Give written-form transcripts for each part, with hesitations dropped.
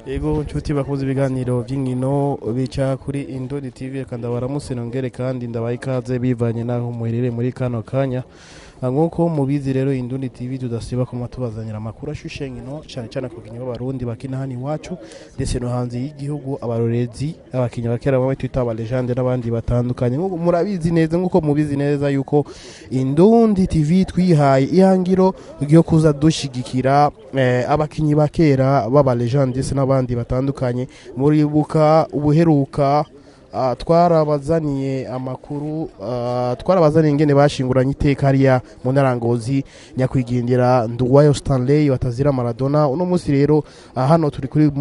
Ego nshuti bakoze ibiganiro by'inkino bica kuri Indoni TV kandi baramusenongere kandi ndabaye ikaze bivanye naho muherere muri kano kanya. Nkuko mubizi rero Indoni TV tudasiba ko matubazanira amakuru ashushe nkino cyane cyane ku kinyo barundi bakina hani wacu ndetse no hanze y'igihugu abarorezi abakinya bakera bamwe twita aba legende n'abandi batandukanye. Nkuko murabizi neza nkuko mubizi neza yuko Indoni TV twihaye ihangiro ryo kuza dushigikira abakinyi bakera baba legende ndetse n'abandi batandukanye. Muribuka ubuheruka twarabazaniye amakuru twarabazaniye ingene bashinguranye iteka hariya mu Narangozi nyakwigendera Nduwayo Stanley watazira Maradona. Uno munsi rero hano turi kuri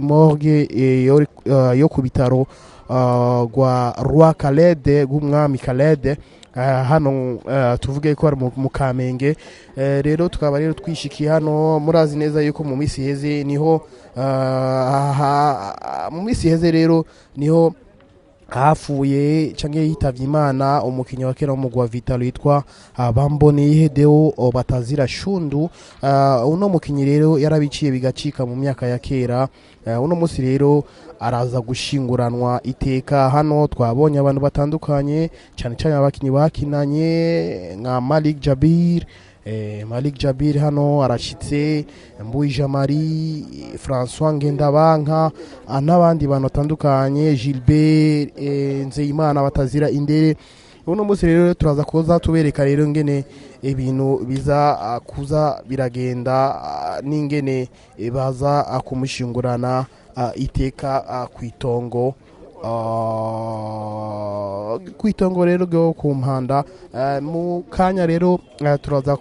morgue yo ku bitaro gwa Roi Khaled gumwami Khaled hano tuvuge ko ari mu Kamenge. Rero tukaba rero twishikiye hano murazi neza yuko mu misi heze niho mu misi heze rero niho hafuye canke yitavye Imana umukinyi wa kera mu gwa Vitalo yitwa Bamboneye Deo batazira Shundu. Uno mukinyi rero yarabiciye bigacika mu myaka ya kera. Uno munsi rero araza gushinguranwa iteka. Hano twabonye abantu batandukanye cyane cyane abakinyi bakinanye nka Malik Jabir hano arashitse, Mbuyi Jamari, François Ngendabanka n'abandi bantu batandukanye, Gilbert Nzeyimana batazira Indere. Uno munsi rero turaza kuza tubereka rero ngene ibintu biza kuza biragenda n'ingene baza kumushingurana iteka kwitongo rero go ku mpanda. Mu kanya rero turaza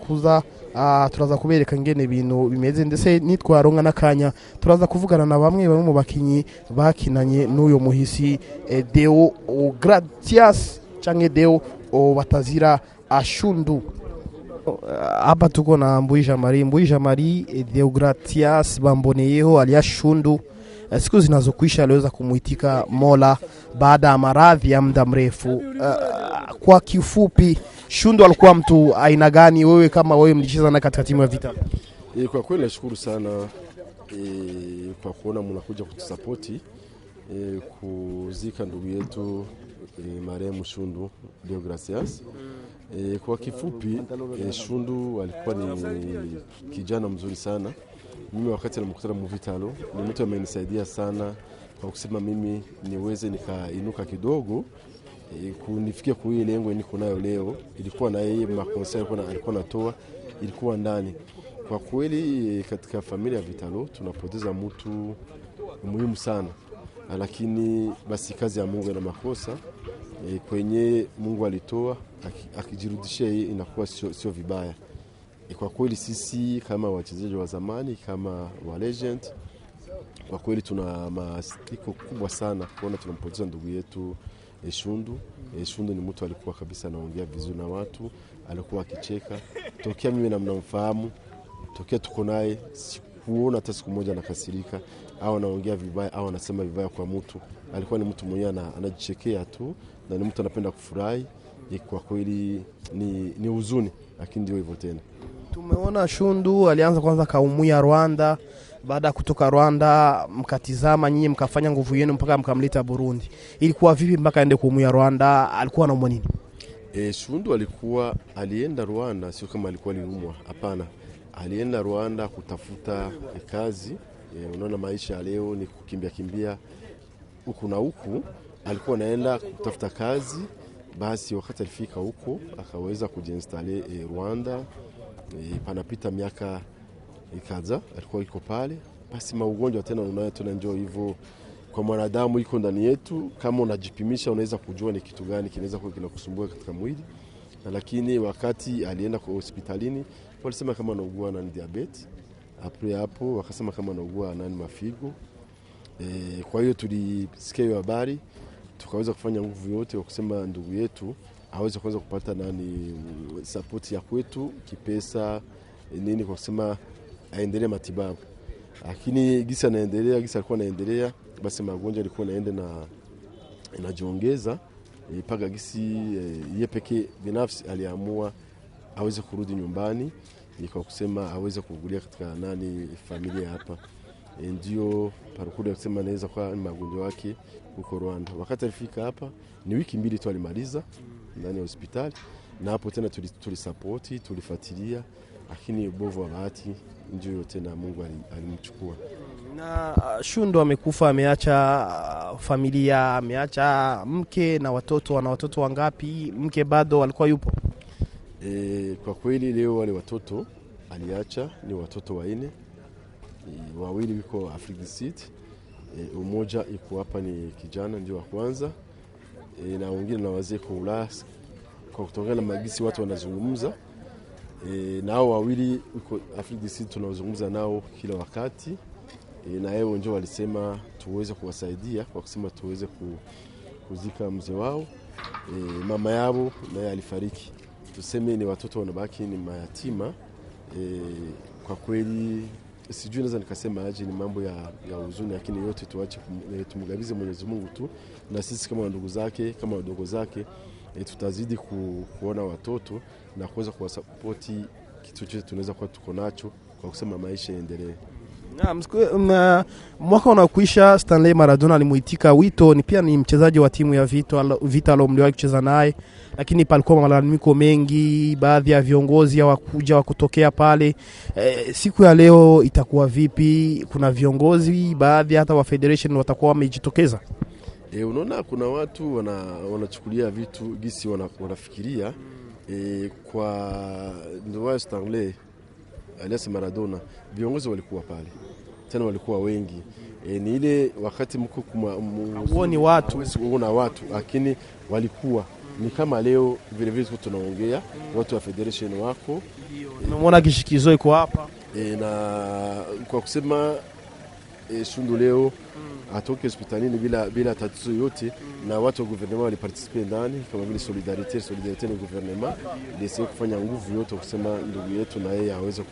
kubereka ngene ibintu bimeze ndetse nitwaronka nakanya turaza kuvugana na bamwe mu bakinyi bakinanye n'uyo muhisi Deo Gratias canke Deo batazira Ashundu. Hapa tuko na Mbuyi Jamari Deo Gratias Bamboneyeho alias Shundu. Siku zinazokwisha aliweza kumuitika Mola baada ya maradhi ya muda mrefu. Kwa kifupi Shundu alikuwa mtu aina gani? Wewe kama wewe mlicheza na katika timu ya Vitalo. Kwa kweli nashukuru sana kwa kuona mnakuja kutusapoti kuzika ndugu yetu marehemu Shundu Deo Gratias. Kwa kifupi Shundu alikuwa ni kijana mzuri sana. Mimi wakati nilikutana mu Vitalo ni mtu amenisaidia sana kwa kusema mimi niweze nikainuka kidogo kunifikia kwa ile lengo niko nayo leo. Ilikuwa na yeye makonsa alikuwa anatoa ilikuwa ndani. Kwa kweli katika familia ya Vitalo tunapoteza mtu muhimu sana, lakini basi kazi ya Mungu ina makosa. Kwenye Mungu alitoa akijirudishia inakuwa sio vibaya. Kwa kweli sisi kama wachezaji wa zamani kama wa legend kwa kweli tuna masikitiko kubwa sana kuona tunampoteza ndugu yetu Shundu. Shundu ni mtu alikuwa kabisa anaongea vizuri na watu, alikuwa akicheka. Tokea mimi namfahamu, tokea tuko naye sikuona hata siku moja anakasirika au anaongea vibaya au anasema vibaya kwa mtu. Alikuwa ni mtu mwenye anajichekea tu na ni mtu anapenda kufurahi. Kwa kweli ni huzuni, lakini ndio hivyo tena. Tumeona Shundu alianza kwanza kaumia Rwanda, baada kutoka Rwanda mkatizama nyinyi mkafanya nguvu yenu mpaka mkamleta Burundi. Ilikuwa vipi mpaka aende kuumia Rwanda? Alikuwa anaumwa nini? Shundu alienda Rwanda sio kama alikuwa aliumwa, hapana. Alienda Rwanda kutafuta kazi. Unaona maisha leo ni kimbia huku na huku. Alikuwa anaenda kutafuta kazi. Basi wakati alifika huko akaweza kujiinstale Rwanda. Panapita miaka ikaza alikuwa yuko pale. Basi maugonjwa tena unayo tena njoo hivyo kwa mwanadamu iko ndani yetu. Kama unajipimisha unaweza kujua ni kitu gani kinaweza kukusumbua katika mwili. Lakini wakati alienda kwa hospitalini walisema kama anaugua na diabetes. Hapo wakasema kama anaugua na mafigo. Kwa hiyo tulisikia habari, tukaweza kufanya nguvu yote kusema ndugu yetu aweze kuanza kupata support ya kwetu kipesa nini kwa kusema aendelee matibabu. Lakini gisa alikuwa anaendelea, basi magonjwa yalikuwa naenda na inajiongeza mpaka gisi yeye pekee binafsi aliamua aweze kurudi nyumbani. Kwa kusema aweze kugulia katika familia hapa. ndio parukuru ya kusema naweza kwa magonjwa yake huko Rwanda. Wakati alifika hapa ni wiki mbili tu alimaliza ndani ya hospitali, na hapo tena tulisapoti, tulifuatilia, lakini ubovu wa bahati ndio tena Mungu alimchukua. Na Shundu amekufa, ameacha familia, ameacha mke na watoto. Ana watoto wangapi? Mke bado alikuwa yupo? Kwa kweli leo wale watoto aliacha ni watoto 4. Wawili wiko Afrika City, umoja iko hapa ni kijana ndio wa kwanza, na wengine na wazee kwa Ulaya. Kwa kutokana na magisi watu wanazungumza, nao wawili wiko Afrika City tunazungumza nao kila wakati, na yeye ndio walisema tuweze kuwasaidia kwa kusema tuweze kuzika mzee wao. Mama yao naye alifariki. Tuseme ni watoto wanabaki ni mayatima. Kwa kweli sijui naweza nikasema aje, ni mambo ya huzuni, lakini yote tuache tumgabize Mwenyezi Mungu tu, na sisi kama ndugu zake, kama wadogo zake, tutazidi kuona watoto na kuweza kuwasapoti kitu chochote tunaweza kuwa tuko nacho kwa kusema maisha yaendelee. Mwaka unakuisha, Stanley Maradona alimuitika wito, ni pia ni mchezaji wa timu ya Vitalo mliwahi kucheza naye, lakini palikuwa malalamiko mengi, baadhi ya viongozi hawakuja kutokea pale. Siku ya leo itakuwa vipi? Kuna viongozi baadhi hata wa federation watakuwa wamejitokeza? Unaona kuna watu wanachukulia vitu gisi wanafikiria. Kwa ndio Stanley alias Maradona, viongozi walikuwa pale, tena walikuwa wengi. Ni ile wakati mko uone watu uona watu, lakini walikuwa ni kama leo vile vile tunaongea watu wa federation wako. Unaona kishikizo iko hapa, na kwa kusema Shundu leo atoke hospitalini bila tatizo yote, na watu wa gouvernement waliparticipe ndani kama vile solidarite na gouvernement ilisema kufanya nguvu yote kusema ndugu yetu na yeye aweze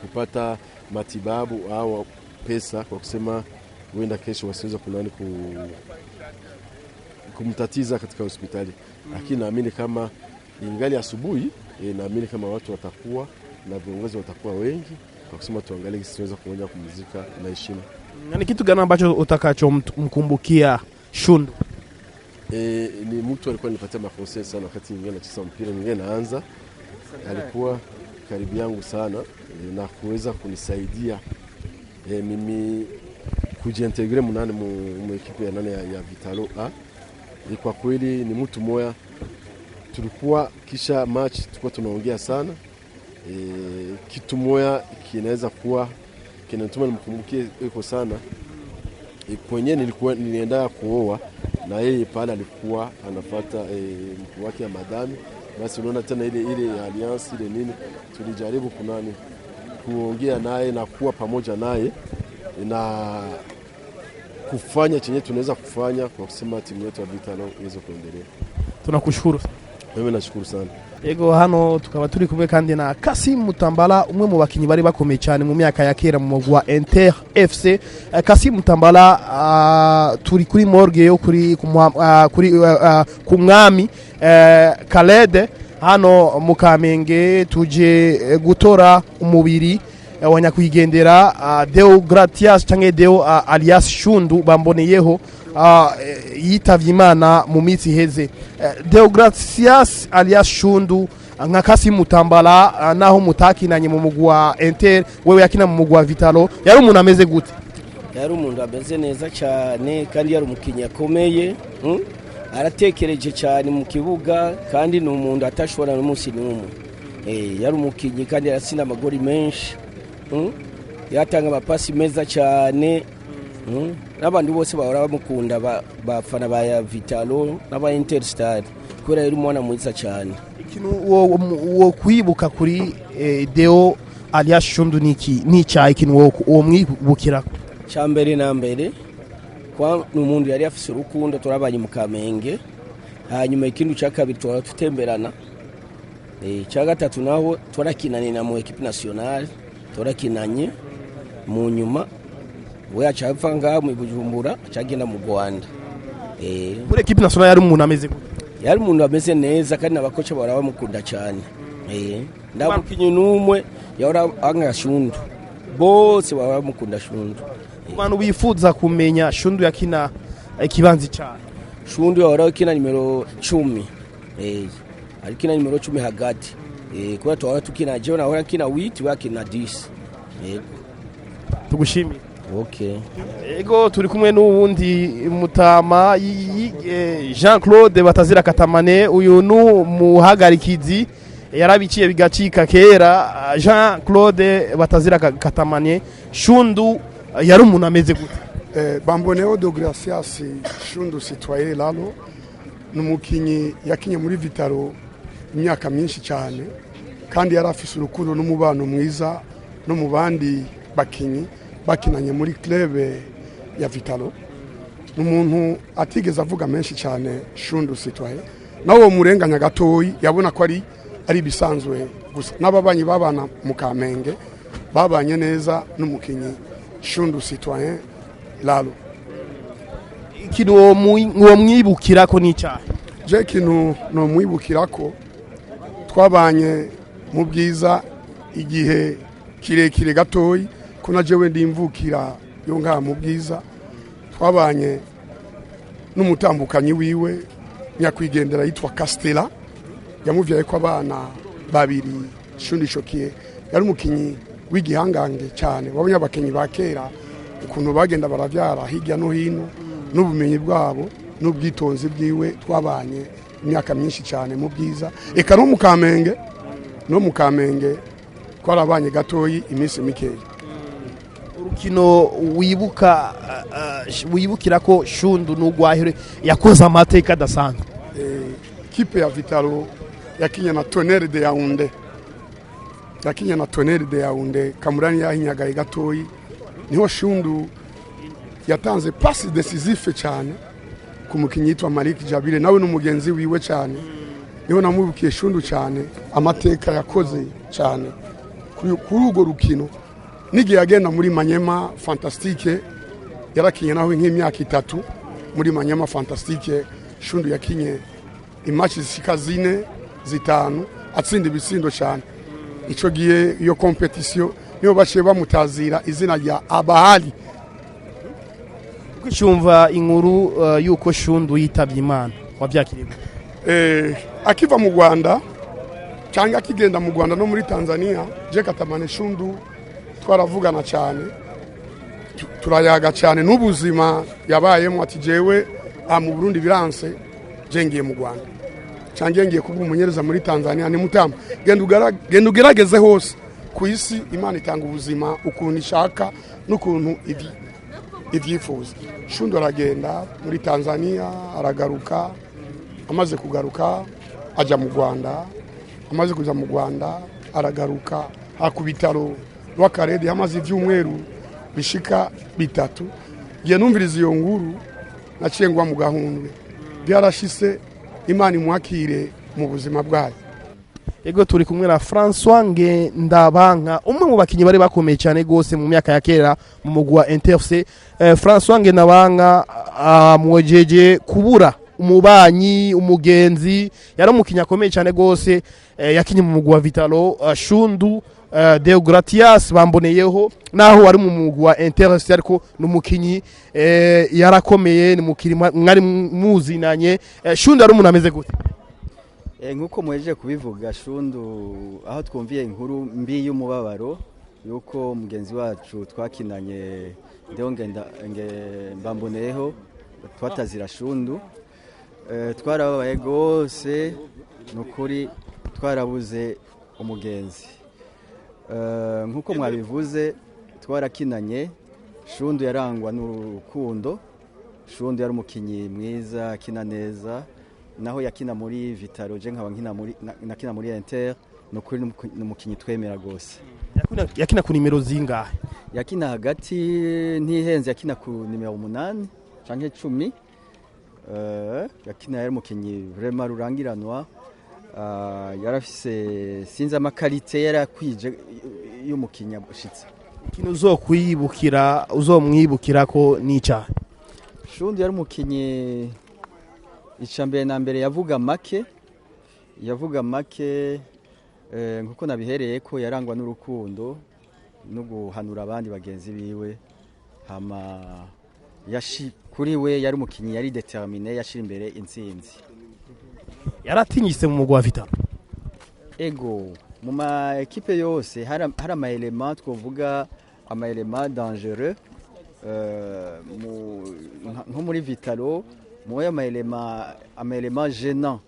kupata matibabu au pesa, kwa kusema huenda kesho wasiweza kunani kumtatiza katika hospitali. Lakini naamini kama ingali asubuhi, naamini kama watu watakuwa na viongozi watakuwa wengi, kwa kusema tuangalie kisi tunaweza kuonja kumzika na heshima. Ni kitu gani ambacho utakacho mkumbukia Shundu? Ni mtu alikuwa anipatia makonseil sana wakati ningeenda kucheza mpira, ningeenda naanza. Alikuwa karibu yangu sana, na kuweza kunisaidia mimi kujiintegre mnane mu ekipe ya nane ya Vitalo A. Kwa kweli ni mtu moya, tulikuwa kisha match tulikuwa tunaongea sana. Kitu moya kinaweza kuwa kinatuma nimkumbukie yuko sana. Kwenye nilienda kuoa na yeye pale alikuwa anafuata mkuu wake ya madami. Basi unaona tena ile alliance ile nini, tulijaribu kuongea naye na kuwa pamoja naye na kufanya chenye tunaweza kufanya kwa kusema timu yetu ya Vitalo iweze kuendelea. Tunakushukuru. Mimi nashukuru sana. Ego hano tukaba turi kumwe kandi na Kassim Mutambala, umwe mu bakinyi bari bakomeye cyane mu myaka ya kera mu mugwi wa Inter FC. Kassim Mutambala turi kuri morgue yo kuri ku mwami Khaled hano mu Kamenge, tuje gutora umubiri wa nyakwigendera Deogratias canke Deo alias Shundu bamboneyeho yitavye Imana mu mitsi heze. Deogratias alias Shundu nka Kassim Mutambala, naho mutakinanye mu mugwi wa Inter, wewe yakina mu mugwi wa Vitalo, yari umuntu ameze gute? Yari umuntu ameze neza cyane, kandi yari umukinnyi akomeye, aratekereje cyane mu kibuga, kandi ni umuntu atashobora n'umunsi n'umwe. Yari umukinnyi kandi yarasinda amagori menshi, yatanga amapasi meza cyane, n'abandi bose bahora bamukunda, bafana ba Vitalo n'aba Interstar, kubera yari umwana mwiza cyane. Ikintu wo kwibuka kuri Deo alias Shundu ni cyayi ikintu wo mwibukira? Cyambere na mbere kwa n'umuntu yari afise urukundo, turabanye mu Kamenge. Hanyuma ikintu cya kabiri tutemberana, cya gatatu naho turakinanye na mu equipe nationale, turakinanye mu nyuma we acapfa ngaho mu Bujumbura, acagenda mu Rwanda. Muri equipe nationale yari umuntu ameze gute? Yari umuntu ameze neza, kandi abakoca baraba mukunda cyane. Ndamukinyi numwe yahora anga Shundu, bose baba bamukunda Shundu. Abantu bifuza kumenya Shundu yakina ikibanzi cyane. Shundu yahora kina nimero 10. Alikina nimero 10 hagati. Kwa tuwa tukina jewe na hora kina 8 wakina 10. Tugushimire. Okay. Ego turi kumwe n'ubundi mutama Jean-Claude Batazira Katamane, uyu nu muhagarikizi yarabiciye bigacika kera. Jean-Claude Batazira Katamane, Shundu yari umuntu ameze gute? Bamboneo de Gracias Shundu Citoyen Lalo numukinyi yakinye muri Vitaro imyaka myinshi cyane kandi yarafise urukundo n'umubano mwiza no mu bandi bakinyi bakinanye muri club ya Vitalo. Umuntu atigeze avuga menshi cyane Shundu Citoyen, nawo murenganya gatoyi yabona ko ari bisanzwe gusa. N'ababanyi babana mu Kamenge babanye neza n'umukinyi Shundu Citoyen Lalo. Ikintu uwo mwibukira ko ni cyane? Je kintu no mwibukira ko twabanye mu bwiza igihe kirekire gatoyi, ko na jewe ndimvukira yo ngaha mu bwiza. Twabanye n'umutambukanyi wiwe nyakwigendera yitwa Castella, yamuvyaye ko abana babiri. Shundi Shokiye yari umukinyi w'igihangange cyane, wabonye abakinyi ba kera ukuntu bagenda baravyara hirya no hino, n'ubumenyi bwabo n'ubwitonzi bwiwe. Twabanye imyaka myinshi cyane mu bwiza, eka no mu Kamenge twarabanye gatoyi iminsi mikeya. Urukino wibukira ko Shundu n'ugwahire yakoze amateka adasanzwe? Kipe ya Vitalo yakinye na Tonnerre de Yaounde, Kamurani yahinyagaye gatoyi, niho Shundu yatanze passe decisive cyane ku mukinyi yitwa Malik Jabire, nawe n'umugenzi wiwe cyane. Niho namubukiye Shundu cyane, amateka yakoze cyane kuri urwo rukino. Nigi yagenda muri Manyema Fantastique yarakinye naho nk'imyaka 3 muri Manyema Fantastique. Shundu yakinye imatch zishika 4-5 atsinda ibisindo cyane. Ico giye iyo competition niyo baciye bamutazira izina rya Abahali. Kucyumva inkuru yuko Shundu yitabye Imana wabyakiriye? Akiva mu Rwanda cyangwa akigenda mu Rwanda no muri Tanzania, je Katamane Shundu twaravugana cyane, turayaga cyane n'ubuzima yabayemo. Ati jewe mu Burundi biranse, je ngiye mu Rwanda cyangwa ngiye kuba umunyereza muri Tanzania. Ni mutama genda ugerageze hose ku isi, Imana itanga ubuzima ukuntu ishaka n'ukuntu ivyifuza. Shundu aragenda muri Tanzania, aragaruka. Amaze kugaruka aja mu Rwanda, amaze kuja mu Rwanda aragaruka akubitaro rw'Akarere. Amaze ivyumweru bishika 3 giye numviriza iyo nguru, naciye ngwa mu Gahundwe. Byarashise, Imana imwakire mu buzima bwayo. Ego turi kumwe na François Ngendabanka, umwe mu bakinyi bari bakomeye cyane gose mu myaka ya kera mu mugwi wa Interfc. François Ngendabanka mwojeje kubura umubanyi, umugenzi, yari umukinyi akomeye cyane gose, yakinye mu mugwi wa Vitalo. Shundu Deogratias bamboneyeho naho wari mu mugwi wa Interfc, ariko n'umukinyi yarakomeye, ni mukiri mwari muzinanye. Shundu ari umuntu ameze gute? Nkuko mwejeje kubivuga, Shundu aho twumviye inkuru mbi y'umubabaro yuko mugenzi wacu twakinanye Mbamboneyeho twatazira Shundu, twarababaye gose, nukuri twarabuze umugenzi. Nkuko mwabivuze, twarakinanye. Shundu yarangwa n'urukundo. Shundu yari umukinyi mwiza, akina neza, naho yakina muri Vitaro, je nkaba nakina muri Inter. Nukuri n'umukinyi twemera gose. Yakina ku nimero zingahe? Yakina hagati ntihenze, yakina ku nimero 8 canke 10. Yakina yari umukinyi vraiment rurangiranwa. Yarafise sinza amakalite yarakwije y'umukinyi abushitse. Ikintu uzomwibukira ko ni cyane? Shundu yari umukinyi icambere na mbere yavuga make, nkuko nabihereye ko yarangwa n'urukundo. no guhanura abandi bagenzi biwe hama kuri we yari umukinyi yari determiné yashira imbere intsinzi yaratinyise mu mugwa wa Vitalo ego mu ma equipe yose hari ama element twovuga ama element dangereux nko muri Vitalo mu ama element gênant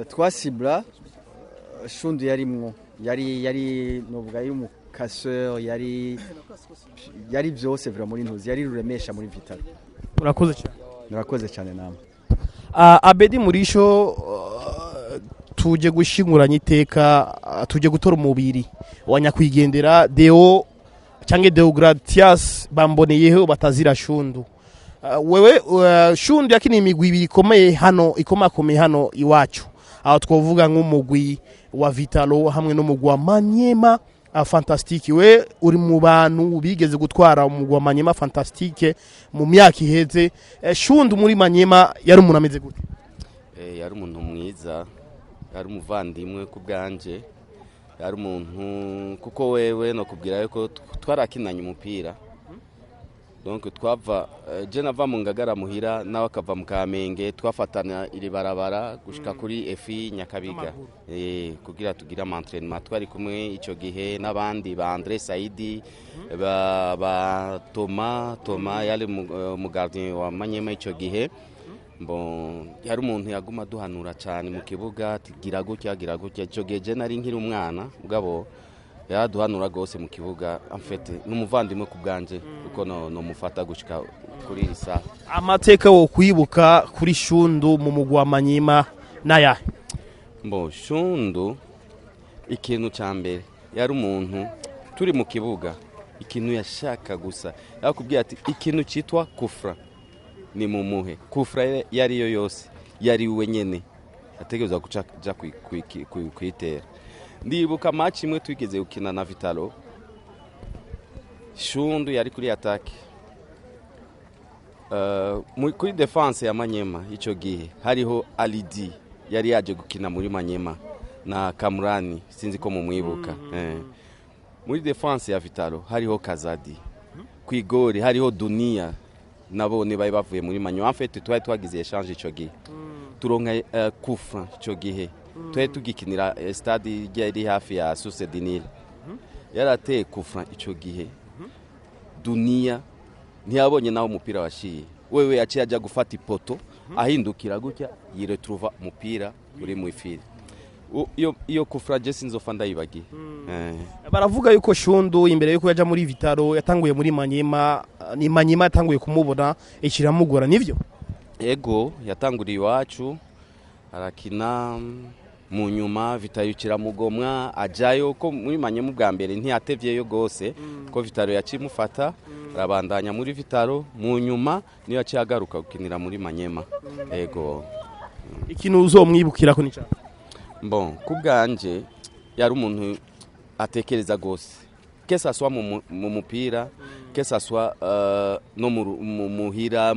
twasibla Shundu yarimwo yari novuga yari umukaseur yari byose vra muri ntuzi yari ruremesha muri Vitalo. Murakoze cyane namwe. Abedi Murisho tuje gushinguranya iteka tuje gutora umubiri wa nyakwigendera Deo canke Deogratias bamboneyeho batazira Shundu. Wewe Shundu yakini imigwi ibiri ikomeye hano ikomakomeye hano iwacu aho twovuga nk'umugwi wa Vitalo hamwe n'umugwi wa Manyema Fantastique. We uri mu bantu bigeze gutwara umugwi wa Manyema Fantastique mu myaka iheze. Shundu muri Manyema yari umuntu ameze gute? Yari umuntu mwiza, yari umuvandimwe ku bwanje, yari umuntu kuko wewe no kubwira yuko twarakinanye umupira. Donc twava je nava mu Ngagara muhira nawe akava mu Kamenge twafatana iri barabara gushika kuri EFI Nyakabiga kugira tugira entraînement twari kumwe ico gihe nabandi ba André Saidi ba Thomas yale mu gardien wa Manyema ico gihe bon yari umuntu yaguma duhanura cyane mu kibuga gira gutya ico gihe je nari nkiri umwana mugabo yaraduhanura gose mu kibuga amfete n'umuvandimwe ku bwanje kuko no mufata gushika kuri risa. Amateka wo kwibuka kuri Shundu mu mugwa wa Manyema naya Mbo Shundu ikintu cyambere yari umuntu turi mu kibuga ikintu yashaka gusa yakubwiye ati ikintu citwa kufra ni mumuhe kufra yari yo yose yari wenyene ategereza kuja kwitera. Ndibuka match imwe twigeze gukina na Vitalo Shundu yari kuri attack kuri defense ya Manyema ico gihe hariho Alidi yari yaje gukina muri Manyema na Kamurani sinzi ko mumwibuka muri defense ya Vitalo hariho Kazadi kwigori hariho Dunia nabone bari bavuye muri Manyema en fait twari twagize échange ico gihe turonka kufra ico gihe twe tugikinira stade yari hafi ya Susedinil yarateye kufra ico gihe Dunia ntiyabonye nawo umupira washiye wewe yaciye ajya gufata ipoto ahindukira gutya yiretruva umupira uri mu ifiri iyo kufra je sinzofa ndayibagiye. Baravuga yuko Shundu imbere yuko yaja muri Vitalo yatanguye muri Manyema ni Manyema yatanguye kumubona ikiramugora nivyo? Ego yatanguriye iwacu arakina mu nyuma Vitalo kiramugomwa ajayo ko muri Manyema bwa mbere ntiyatevyeyo gose ko Vitalo yakimufata arabandanya muri Vitalo mu nyuma niyo yaciye agaruka gukinira muri Manyema. Ego ikintu uzomwibukira ko ni cyane bon kubganje yari umuntu atekereza gose kesa swa mu mupira kesa swa no mu muhira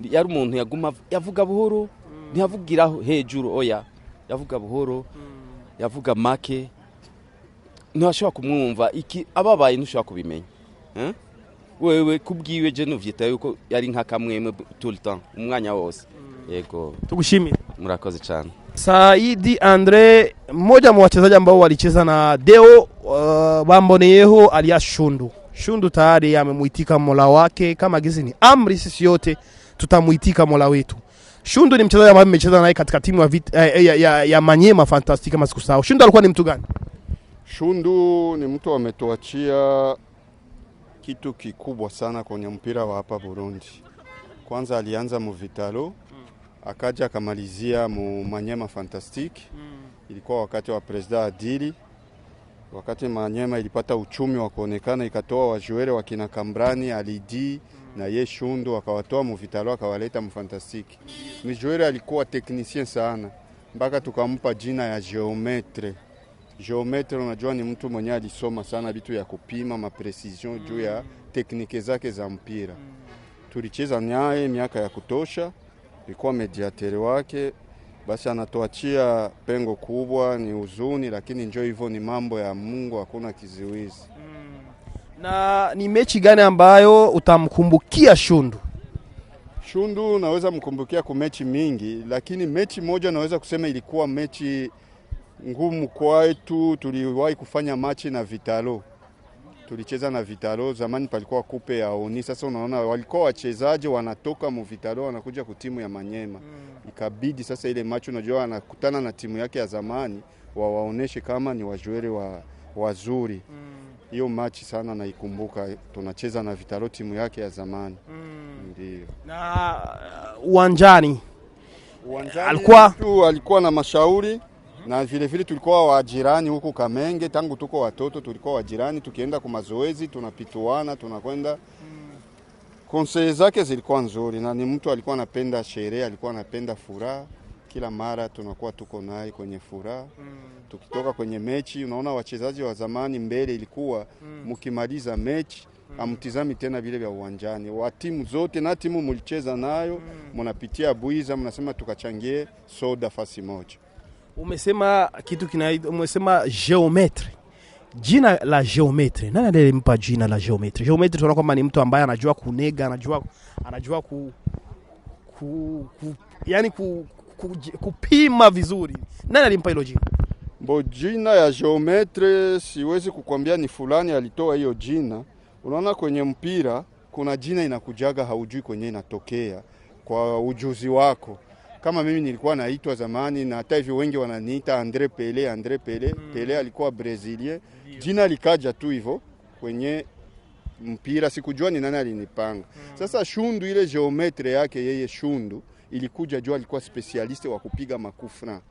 yari umuntu yaguma yavuga buhoro ntiyavugira hejuru oya yavuga buhoro yavuga make ntashobora kumwumva iki ababaye ntushobora kubimenya wewe kubgiwe je nuvyita yuko yari nka kamwemwe tout le temps umwanya wose. Yego tugushimire murakoze cyane. Saidi Andre mmoja wa wachezaji ambao walicheza na Deo bamboneyeho alias Shundu. Shundu tayari amemuitika Mola wake kama gizi ni amri sisi yote tutamuitika Mola wetu. Shundu ni mchezaji ambaye amecheza naye katika timu ya Manyema Fantastique kama sikusahau. Shundu alikuwa ni mtu gani? Shundu ni mtu ametuachia kitu kikubwa sana kwenye mpira wa hapa Burundi. Kwanza alianza mu Vitalo akaja akamalizia mu Manyema Fantastique. Ilikuwa wakati wa President Adili, wakati Manyema ilipata uchumi wa kuonekana ikatoa wajuere wa kina Kambrani, Alidi na ye Shundu akawatoa mu Vitalo akawaleta mu Fantastique. Mjuere alikuwa technicien sana mpaka tukampa jina ya geometre. Geometre unajua ni mtu mwenye alisoma sana vitu ya kupima ma precision juu ya teknike zake za mpira. Tulicheza naye miaka ya kutosha, ilikuwa mediatere wake basi anatuachia pengo kubwa, ni huzuni, lakini njoo hivyo, ni mambo ya Mungu, hakuna kiziwizi. Na ni mechi gani ambayo utamkumbukia Shundu? Shundu naweza mkumbukia kwa mechi mingi, lakini mechi moja naweza kusema ilikuwa mechi ngumu kwetu. Tuliwahi kufanya machi na Vitalo. Tulicheza na Vitalo, zamani palikuwa kupe ya Oni. Sasa unaona walikuwa wachezaji wanatoka mu Vitalo wanakuja ku timu ya Manyema. Ikabidi sasa ile machi unajua anakutana na timu yake ya zamani waoneshe kama ni wajueri wazuri. Hiyo machi sana naikumbuka, tunacheza na Vitalo timu yake ya zamani. Ndio. Na uwanjani alikuwa na mashauri, na vile vile tulikuwa wajirani huko Kamenge. Tangu tuko watoto tulikuwa wajirani, tukienda kwa mazoezi tunapituana, tunakwenda. Konsei zake zilikuwa nzuri, na ni mtu alikuwa anapenda sherehe, alikuwa anapenda furaha. Kila mara tunakuwa tuko naye kwenye furaha. Tukitoka kwenye mechi, unaona wachezaji wa zamani mbele ilikuwa mkimaliza mechi amtizami tena vile vya uwanjani. Wa timu zote na timu mlicheza nayo mnapitia buiza, mnasema tukachangie soda fasi moja. Umesema kitu umesema geometri. Jina la geometri, nani alimpa jina la geometri? Geometri tunaona kwamba ni mtu ambaye anajua kunega, anajua yani kupima vizuri. Nani alimpa hilo jina? Jina ya geometri siwezi kukwambia ni fulani alitoa hiyo jina. Unaona kwenye mpira kuna jina inakujaga haujui kwenye inatokea kwa ujuzi wako. Kama mimi nilikuwa naitwa zamani, na hata hivyo wengi wananiita Andre Pele. Pele alikuwa Brazilien. Jina likaja tu hivyo kwenye mpira, sikujua ni nani alinipanga. Sasa Shundu, ile geometri yake yeye Shundu ilikuja jua alikuwa specialiste wa kupiga makufra.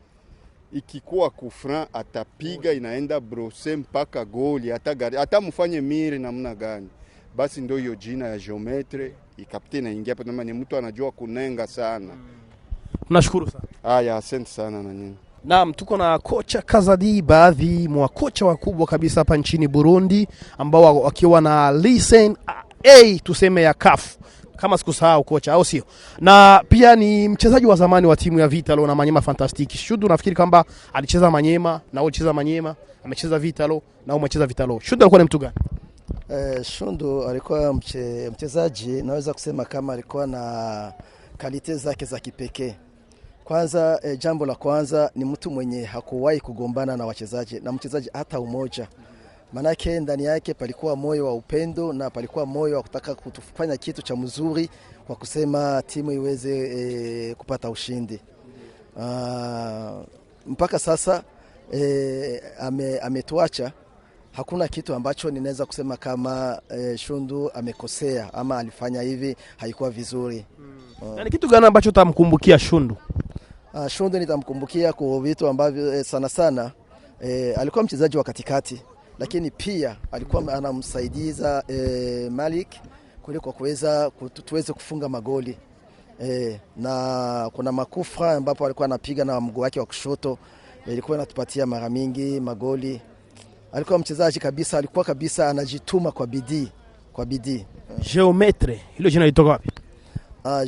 Ikikuwa kufra atapiga inaenda brose mpaka goli, hata mfanye miri namna gani. Basi ndio hiyo jina ya geometri ikapita na ingia hapo, ni mtu anajua kunenga sana. Tunashukuru sana. Haya, asante sana na nyinyi. Naam, tuko na kocha Kazadi, baadhi mwa kocha wakubwa kabisa hapa nchini Burundi ambao wakiwa na license A tuseme ya CAF. Kama sikusahau kocha au sio? Na pia ni mchezaji wa zamani wa timu ya Vitalo na Manyema Fantastic. Shundu nafikiri kwamba alicheza Manyema na alicheza Manyema, amecheza Vitalo na umecheza Vitalo. Shundu alikuwa ni mtu gani? Shundu alikuwa mchezaji, naweza kusema kama alikuwa na kalite zake za kipekee. Kwanza jambo la kwanza ni mtu mwenye hakuwahi kugombana na wachezaji na mchezaji hata umoja. Manake ndani yake palikuwa moyo wa upendo na palikuwa moyo wa kutaka kutufanya kitu cha mzuri kwa kusema timu iweze kupata ushindi. Mpaka sasa ametuacha, hakuna kitu ambacho ninaweza kusema kama Shundu amekosea ama alifanya hivi haikuwa vizuri. Na ni kitu gani ambacho utamkumbukia Shundu? Shundu nitamkumbukia kwa vitu ambavyo sana sana alikuwa mchezaji wa katikati, lakini pia alikuwa anamsaidiza Malik kuliko kuweza tuweze kufunga magoli. Na kuna makufra ambapo alikuwa anapiga na mguu wake wa kushoto, ilikuwa inatupatia mara mingi magoli. Alikuwa mchezaji kabisa, alikuwa kabisa anajituma kwa bidii. Geometri, hilo jina litoka wapi?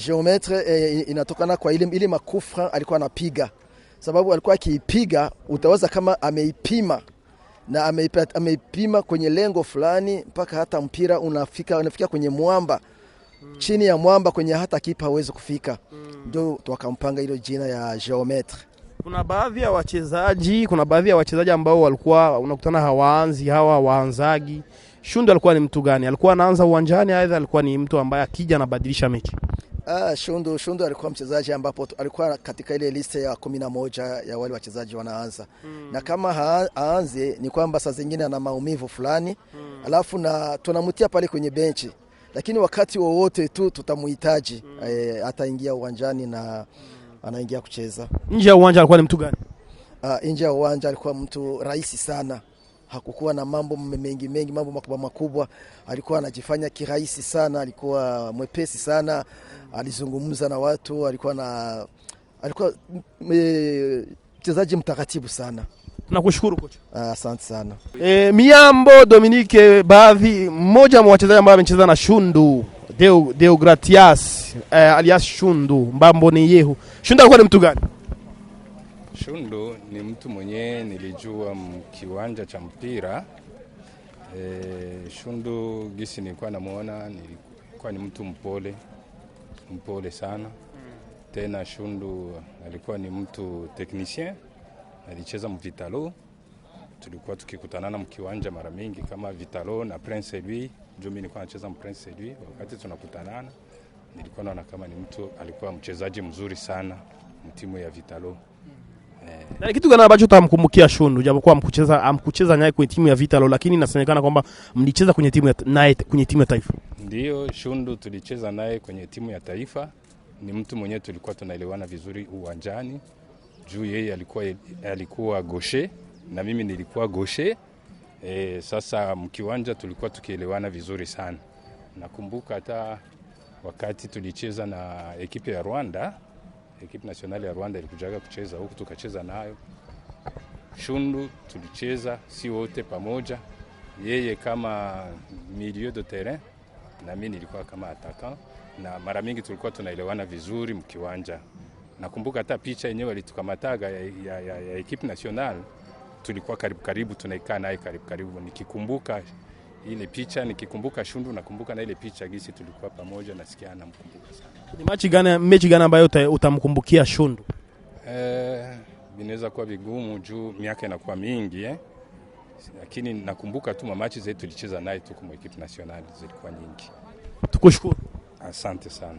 Geometri inatokana kwa ile makufra alikuwa anapiga. Sababu alikuwa akiipiga utaweza kama ameipima na ameipima kwenye lengo fulani mpaka hata mpira unafika kwenye mwamba. Chini ya mwamba kwenye hata kipa hawezi kufika. Ndio tukampanga hilo jina ya geometri. Kuna baadhi ya wachezaji ambao walikuwa unakutana hawaanzagi. Shundu alikuwa ni mtu gani? Alikuwa anaanza uwanjani, aidha alikuwa ni mtu ambaye akija anabadilisha mechi? Shundu alikuwa mchezaji ambapo alikuwa katika ile liste ya 11 ya wale wachezaji wanaanza. Na kama haanze ni kwamba saa zingine ana maumivu fulani, alafu na tunamtia pale kwenye benchi. Lakini wakati wowote tu tutamuhitaji, ataingia uwanjani na anaingia kucheza. Nje ya uwanja alikuwa ni mtu gani? Nje ya uwanja alikuwa mtu rahisi sana. Hakukuwa na mambo mengi, mambo makubwa. Alikuwa anajifanya kirahisi sana, alikuwa mwepesi sana, alizungumza na watu, alikuwa mchezaji mtakatifu sana. Nakushukuru kocha. Asante sana. Miambo Dominique, baadhi mmoja wa wachezaji ambao amecheza na Shundu, Deogratias alias Shundu, Mbambo ni Yehu. Shundu alikuwa ni mtu gani? Shundu ni mtu mwenye nilijua kiwanja cha mpira. Shundu gisi nilikuwa namuona nilikuwa ni mtu mpole sana. Tena Shundu alikuwa ni mtu technicien, alicheza mvitalo. Tulikuwa tukikutanana mkiwanja mara mingi kama Vitalo na Prince Louis. Mimi nilikuwa nacheza Prince Louis, wakati tunakutanana nilikuwa naona kama ni mtu alikuwa mchezaji mzuri sana mtimu ya Vitalo. Na kitu gani ambacho utamkumbukia Shundu japokuwa amkucheza naye kwenye timu ya Vitalo, lakini inasemekana kwamba mlicheza kwenye timu ya taifa? Ndio, Shundu tulicheza naye kwenye timu ya taifa. Ni mtu mwenyewe tulikuwa tunaelewana vizuri uwanjani. Juu yeye alikuwa gaucher na mimi nilikuwa gaucher. Sasa mkiwanja tulikuwa tukielewana vizuri sana. Nakumbuka hata wakati tulicheza na ekipe ya Rwanda, ekipe nationale ya Rwanda ilikujaga kucheza huku, tukacheza nayo. Shundu tulicheza si wote pamoja, yeye kama milieu de terrain na mimi nilikuwa kama attaquant, na mara mingi tulikuwa tunaelewana vizuri mkiwanja. Nakumbuka hata picha yenyewe alitukamataga ya ekipe nationale, tulikuwa karibu tunaikaa naye karibu. Nikikumbuka ile picha, nikikumbuka Shundu, nakumbuka na ile picha gisi tulikuwa pamoja, nasikia namkumbuka sana. Ni mechi gani ambayo utamkumbukia Shundu? Inaweza kuwa vigumu juu miaka inakuwa mingi lakini nakumbuka tu mamachi zetu tulicheza naye tu kwa equipe nationale zilikuwa nyingi. Tukushukuru. Asante sana.